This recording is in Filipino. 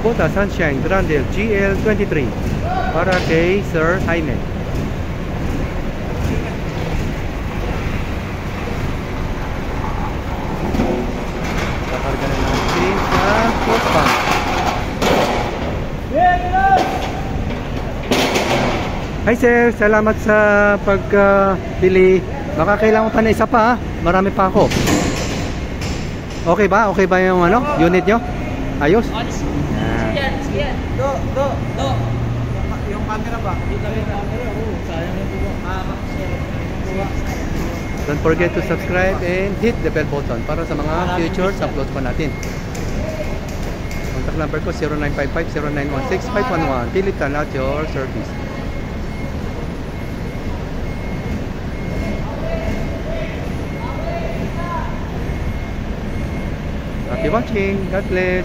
Kubota Sunshine Grandel GL23 para kay Sir Jaime. Kakarga na natin sa Food Bank. Hi sir, salamat sa pagbili. Baka kailangan pa na isa pa ha. Marami pa ako. Okay ba? Okay ba yung unit nyo? Ayos? Sige. Do. Yung camera ba? Dito yung camera. Sayang na po. Don't forget to subscribe and hit the bell button para sa mga future uploads pa natin. Contact number ko 0955-0916-511. Philip Tan at your service. Happy watching. God bless.